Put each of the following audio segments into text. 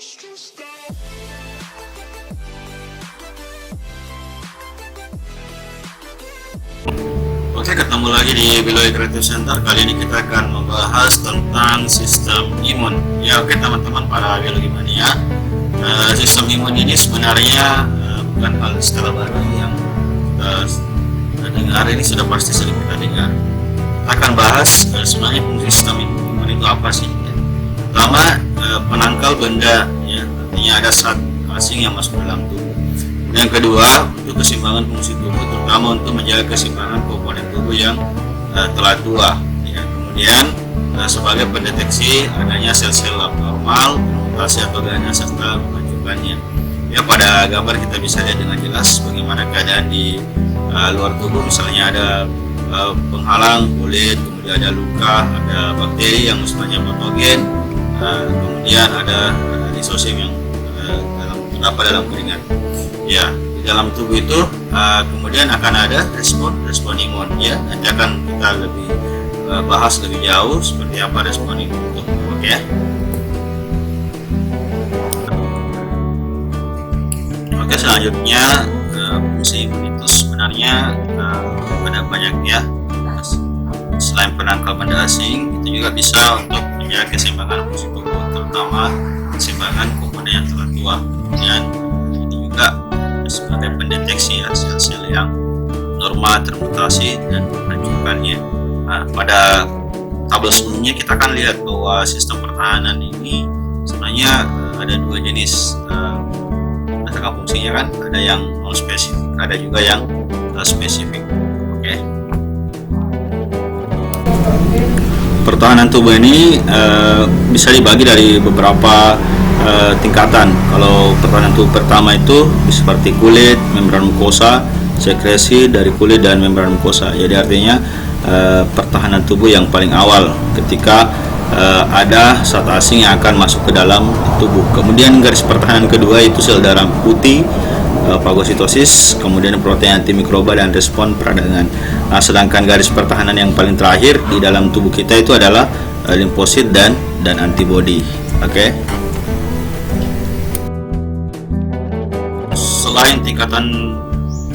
Oke, ketemu lagi di Beloy Creative Center. Kali ini kita akan membahas tentang sistem imun. Ya, oke teman-teman para biologi mania. Sistem imun ini sebenarnya bukan hal istilah baru yang kita dengar, ini sudah pasti sering kita dengar. Kita akan bahas sebenarnya fungsi sistem imun itu apa sih? Pertama, penangkal benda, ya, artinya ada zat asing yang masuk dalam tubuh. Yang kedua, untuk keseimbangan fungsi tubuh, terutama untuk menjaga keseimbangan komponen tubuh yang telah tua. Ya. Kemudian sebagai pendeteksi adanya sel-sel abnormal, mutasi atau ganas serta mengajukannya. Ya, pada gambar kita bisa lihat dengan jelas bagaimana keadaan di luar tubuh. Misalnya ada penghalang kulit, kemudian ada luka, ada bakteri yang sebenarnya patogen, kemudian ada lisosim yang terdapat dalam keringat. Ya, di dalam tubuh itu kemudian akan ada respon imun. Ya, nanti akan kita lebih bahas lebih jauh seperti apa respon imun itu. Oke. Oke, selanjutnya fungsi imun itu sebenarnya ada banyak ya. Selain penangkal benda asing, itu juga bisa untuk menjaga keseimbangan fungsi tubuh, terutama keseimbangan komponen yang telah tua. Kemudian ini juga sebagai pendeteksi ya, sel-sel yang normal termutasi dan menghancurkannya. Nah, pada tabel sebelumnya kita akan lihat bahwa sistem pertahanan ini sebenarnya ada dua jenis berdasarkan fungsinya kan, ada yang non spesifik, ada juga yang spesifik. Oke. Pertahanan tubuh ini bisa dibagi dari beberapa tingkatan. Kalau pertahanan tubuh pertama itu seperti kulit, membran mukosa, sekresi dari kulit dan membran mukosa. Jadi artinya pertahanan tubuh yang paling awal ketika ada zat asing yang akan masuk ke dalam tubuh. Kemudian garis pertahanan kedua itu sel darah putih, fagositosis, kemudian protein antimikroba dan respon peradangan. Nah, sedangkan garis pertahanan yang paling terakhir di dalam tubuh kita itu adalah limfosit dan antibodi. Oke. Selain tingkatan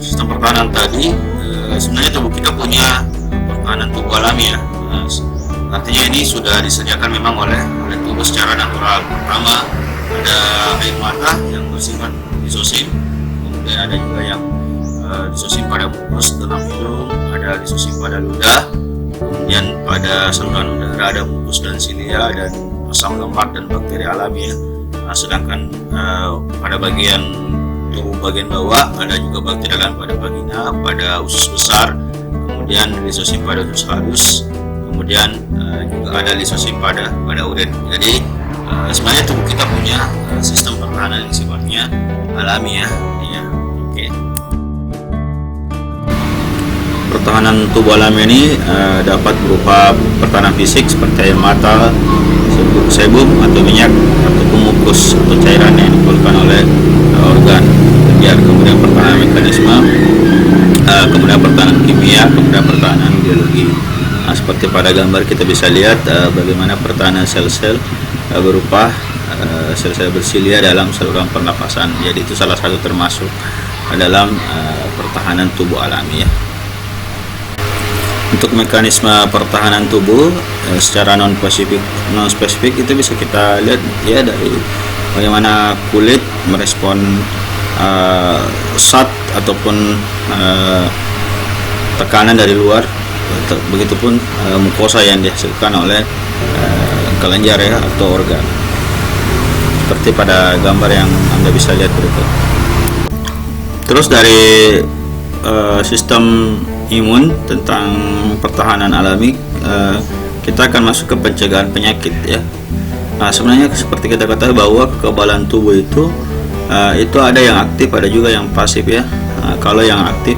sistem pertahanan tadi, sebenarnya tubuh kita punya pertahanan tubuh alami ya. Artinya ini sudah disediakan memang oleh tubuh secara natural. Pertama, ada air mata yang bersifat lisosim, kemudian ada juga yang lisosim pada mukus dalam hidung, ada lisosim pada ludah, kemudian pada saluran udara ada mukus dan silia dan asam lemak dan bakteri alami ya. Nah, sedangkan pada bagian tubuh bagian bawah ada juga bakteri dalam pada vagina, pada usus besar, kemudian lisosim pada usus halus, kemudian juga ada lisosim pada urin. Jadi sebenarnya tubuh kita punya sistem pertahanan yang sifatnya alami ya. Oke. Pertahanan tubuh alami ini dapat berupa pertahanan fisik seperti air mata, sebum atau minyak ataupun mukus atau cairan yang dikeluarkan oleh organ. Kemudian pertahanan mekanisme, kemudian pertahanan kimia, kemudian pertahanan biologi. Nah, seperti pada gambar kita bisa lihat bagaimana pertahanan sel-sel berupa sel-sel bersilia dalam saluran pernapasan. Jadi itu salah satu termasuk dalam pertahanan tubuh alami ya. Untuk mekanisme pertahanan tubuh secara non spesifik itu bisa kita lihat ya dari bagaimana kulit merespon zat ataupun tekanan dari luar, begitupun mukosa yang dihasilkan oleh kelenjar ya atau organ, seperti pada gambar yang Anda bisa lihat berikut. Terus dari sistem imun tentang pertahanan alami, kita akan masuk ke pencegahan penyakit ya. Nah, sebenarnya seperti kita katakan bahwa kekebalan tubuh itu ada yang aktif, ada juga yang pasif ya. Nah, kalau yang aktif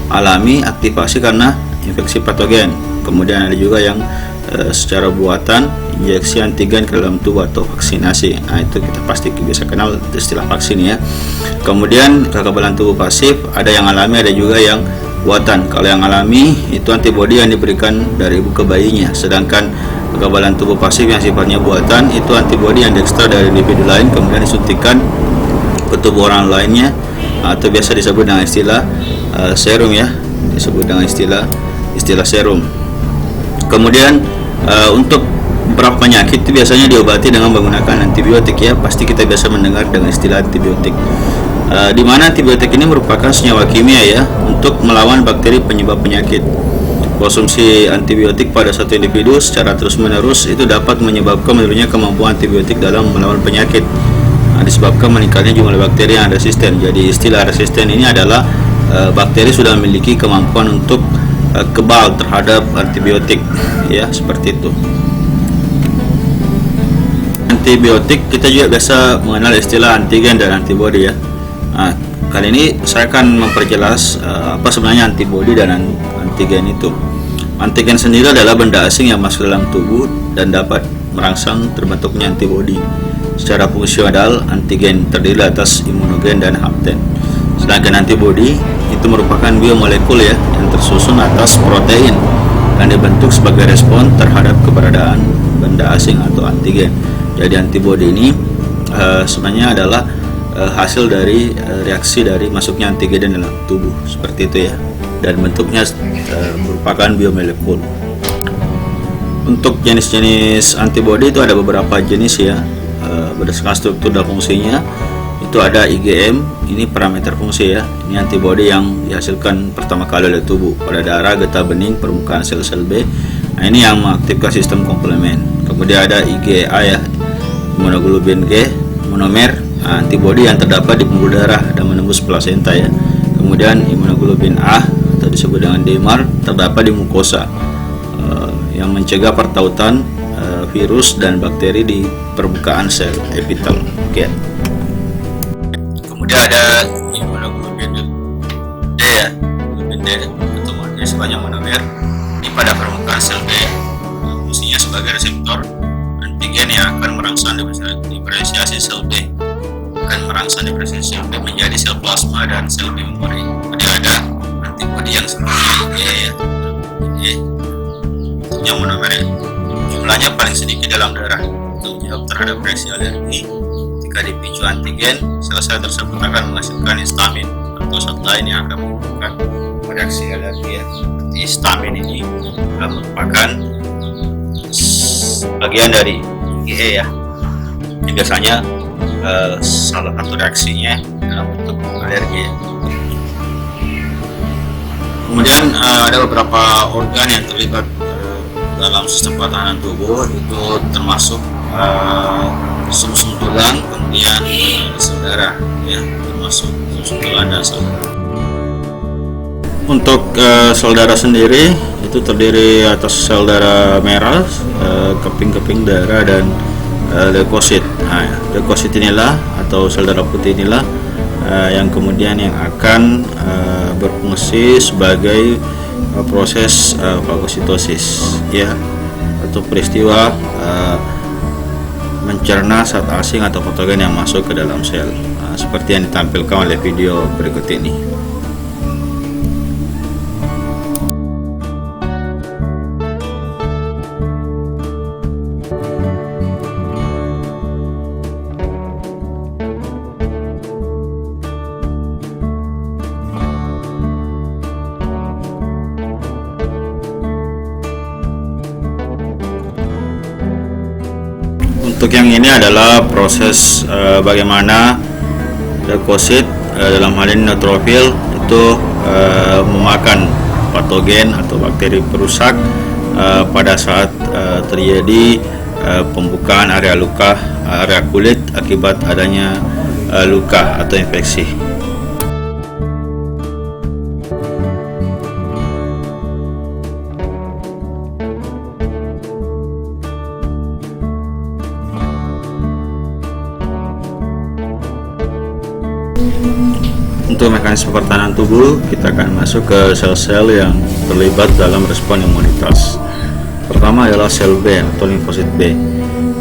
alami, aktivasi karena infeksi patogen. Kemudian ada juga yang secara buatan, injeksi antigen ke dalam tubuh atau vaksinasi. Nah, itu kita pasti bisa kenal istilah vaksin ya. Kemudian kekebalan tubuh pasif, ada yang alami, ada juga yang buatan. Kalau yang alami itu antibodi yang diberikan dari ibu ke bayinya, sedangkan kekebalan tubuh pasif yang sifatnya buatan, itu antibodi yang diekstrak dari individu lain kemudian disuntikan ke tubuh orang lainnya, atau biasa disebut dengan istilah serum ya, disebut dengan istilah serum. Kemudian untuk beberapa penyakit itu biasanya diobati dengan menggunakan antibiotik ya. Pasti kita biasa mendengar dengan istilah antibiotik, di mana antibiotik ini merupakan senyawa kimia ya untuk melawan bakteri penyebab penyakit. Konsumsi antibiotik pada satu individu secara terus-menerus itu dapat menyebabkan menurunnya kemampuan antibiotik dalam melawan penyakit. Disebabkan meningkatnya jumlah bakteri yang resisten. Jadi istilah resisten ini adalah bakteri sudah memiliki kemampuan untuk kebal terhadap antibiotik ya, seperti itu. Antibiotik kita juga biasa mengenal istilah antigen dan antibodi ya. Kali ini saya akan memperjelas apa sebenarnya antibodi dan antigen itu. Antigen sendiri adalah benda asing yang masuk dalam tubuh dan dapat merangsang terbentuknya antibodi. Secara fungsional, antigen terdiri atas imunogen dan hapten. Sedangkan antibodi itu merupakan biomolekul ya yang tersusun atas protein dan dibentuk sebagai respon terhadap keberadaan benda asing atau antigen. Jadi antibodi ini sebenarnya adalah hasil dari reaksi dari masuknya antigen dalam tubuh, seperti itu ya. Dan bentuknya merupakan biomolekul. Untuk jenis-jenis antibodi itu ada beberapa jenis ya, berdasarkan struktur dan fungsinya. Itu ada IgM, ini parameter fungsi ya. Ini antibodi yang dihasilkan pertama kali oleh tubuh pada darah, getah bening, permukaan sel-sel B. Nah, ini yang mengaktifkan sistem komplement. Kemudian ada IgA ya, imunoglobulin G, monomer, antibodi yang terdapat di pembuluh darah dan menembus plasenta ya. Kemudian imunoglobulin A atau disebut dengan DMAR terdapat di mukosa yang mencegah pertautan virus dan bakteri di permukaan sel epitel. Oke. Kemudian ada imunoglobulin D ya, globulin D atau disebutnya monomer, ini pada permukaan sel B. Fungsinya sebagai reseptor antigen yang akan merangsang diferensiasi sel B, merangsang diferensiasi sel B menjadi sel plasma dan sel B memori. Kemudian ada antibodi yang seperti yang monomer, jumlahnya paling sedikit dalam darah untuk menjawab terhadap reaksi alergi. Jika dipicu antigen, sel-sel tersebut akan menghasilkan histamin atau zat lain yang akan menimbulkan reaksi alergi ya. Histamin ini merupakan bagian dari IgE ya. Ini biasanya salah satu reaksinya dalam bentuk alergi ya. Kemudian ada beberapa organ yang terlibat dalam sistem pertahanan tubuh, itu termasuk sumsum tulang, kemudian sel darah ya, termasuk sumsum tulang dan sel darah. Untuk sel darah sendiri itu terdiri atas sel darah merah, keping-keping darah dan leukosit. Nah, leukosit inilah atau sel darah putih inilah yang kemudian yang akan berfungsi sebagai proses fagositosis ya, atau peristiwa mencerna zat asing atau patogen yang masuk ke dalam sel, seperti yang ditampilkan oleh video berikut ini. Untuk yang ini adalah proses bagaimana leukosit dalam hal ini neutrofil itu memakan patogen atau bakteri perusak pada saat terjadi pembukaan area luka, area kulit akibat adanya luka atau infeksi. Untuk mekanisme pertahanan tubuh, kita akan masuk ke sel-sel yang terlibat dalam respon imunitas. Pertama adalah sel B atau limfosit B.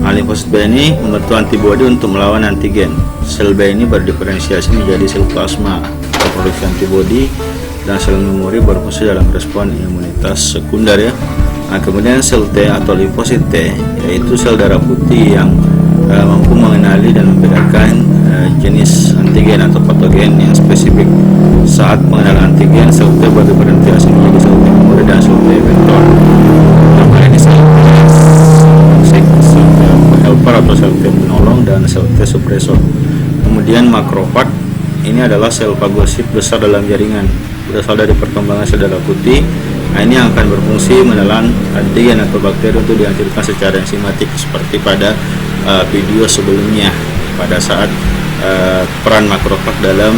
Nah, limfosit B ini membentuk antibodi untuk melawan antigen. Sel B ini berdiferensiasi menjadi sel plasma atau produksi antibodi, dan sel memori berfungsi dalam respon imunitas sekunder ya. Nah, kemudian sel T atau limfosit T yaitu sel darah putih yang mampu mengenali dan membedakan jenis antigen atau patogen yang spesifik. Saat pengenalan antigen, sel T berdiferensiasi menjadi sel T memori dan sel T vektor. Nama ini sel T helper atau sel T penolong dan sel T suppressor. Kemudian makrofag ini adalah sel fagosit besar dalam jaringan, berasal dari perkembangan sel darah putih. Nah, ini yang akan berfungsi menelan antigen atau bakteri untuk dihancurkan secara enzimatik seperti pada video sebelumnya pada saat peran makrofag dalam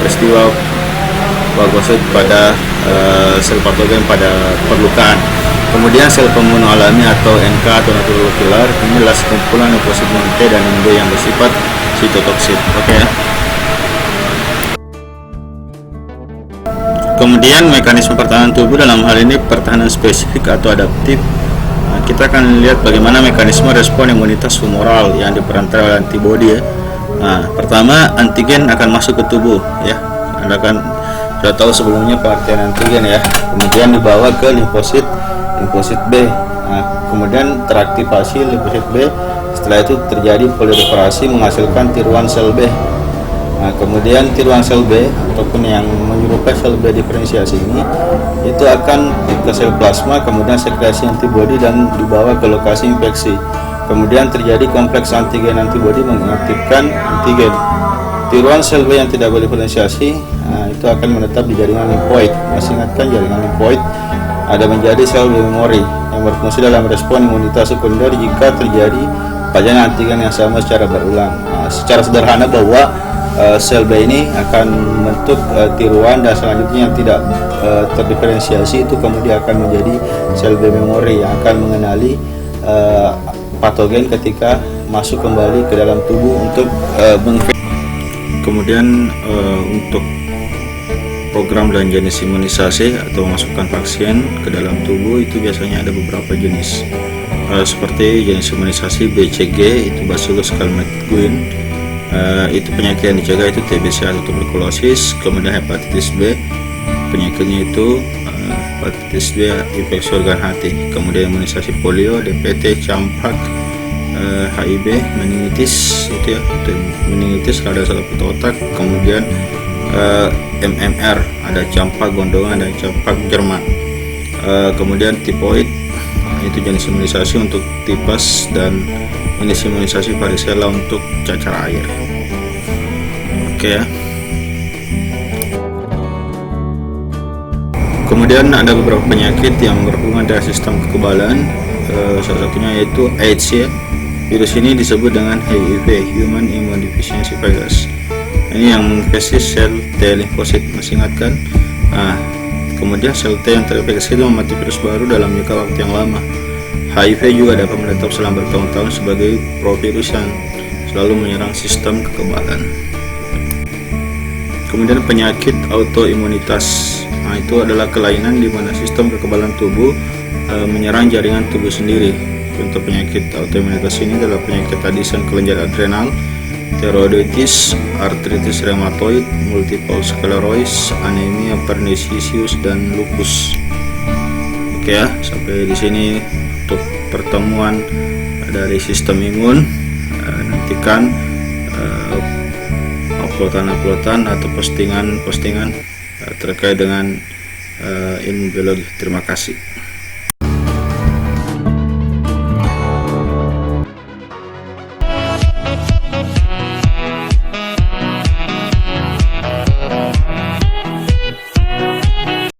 peristiwa fagosit pada sel patogen pada perlukaan. Kemudian sel pembunuh alami atau NK atau natural killer ini adalah sekumpulan limfosit T dan B yang bersifat sitotoksit. Oke ya. Kemudian mekanisme pertahanan tubuh dalam hal ini pertahanan spesifik atau adaptif. Kita akan lihat bagaimana mekanisme respon imunitas humoral yang diperankan oleh antibodi ya. Nah, pertama antigen akan masuk ke tubuh ya. Anda kan sudah tahu sebelumnya pengertian antigen ya. Kemudian dibawa ke limfosit B. Nah, kemudian teraktivasi limfosit B. Setelah itu terjadi proliferasi menghasilkan tiruan sel B. Nah, kemudian tiruan sel B ataupun yang menyerupai sel B diferensiasi ini itu akan ke sel plasma, kemudian sekresi antibodi dan dibawa ke lokasi infeksi. Kemudian terjadi kompleks antigen antibodi mengaktifkan antigen. Tiruan sel B yang tidak berdiferensiasi itu akan menetap di jaringan limfoid. Masih ingatkan jaringan limfoid ada menjadi sel B memori yang berfungsi dalam respon imunitas sekunder jika terjadi pajanan antigen yang sama secara berulang. Nah, secara sederhana bahwa sel B ini akan membentuk tiruan dan selanjutnya yang tidak terdiferensiasi itu kemudian akan menjadi sel B memori yang akan mengenali patogen ketika masuk kembali ke dalam tubuh untuk kemudian untuk program dan jenis imunisasi atau masukkan vaksin ke dalam tubuh itu biasanya ada beberapa jenis seperti jenis imunisasi BCG itu Bacillus calmette-guerin. Itu penyakit yang dicegah itu TBC atau tuberkulosis. Kemudian hepatitis B, penyakitnya itu hepatitis B infeksi organ hati. Kemudian imunisasi polio, DPT, campak, HIV, meningitis itu ya, meningitis radang selaput otak. Kemudian MMR ada campak gondongan dan campak Jerman. Kemudian tipoid itu jenis imunisasi untuk tipes dan jenis imunisasi varicella untuk cacar air. Oke ya. Kemudian ada beberapa penyakit yang berhubungan dengan sistem kekebalan. Salah satunya yaitu AIDS ya. Virus ini disebut dengan HIV, Human Immunodeficiency Virus. Ini yang menginfeksi sel T limfosit, masih ingat kan? Nah, kemudian sel T yang terinfeksi itu memati virus baru dalam jangka waktu yang lama. HIV juga dapat menetap selama bertahun-tahun sebagai provirus yang selalu menyerang sistem kekebalan. Kemudian penyakit autoimunitas. Nah, itu adalah kelainan di mana sistem kekebalan tubuh menyerang jaringan tubuh sendiri. Contoh penyakit autoimunitas ini adalah penyakit adisan kelenjar adrenal, thyroiditis, artritis rheumatoid, multiple sclerosis, anemia pernicious dan lupus. Oke ya, sampai di sini untuk pertemuan dari sistem imun. Nantikan uploadan atau postingan terkait dengan ilmu biologi. Terima kasih.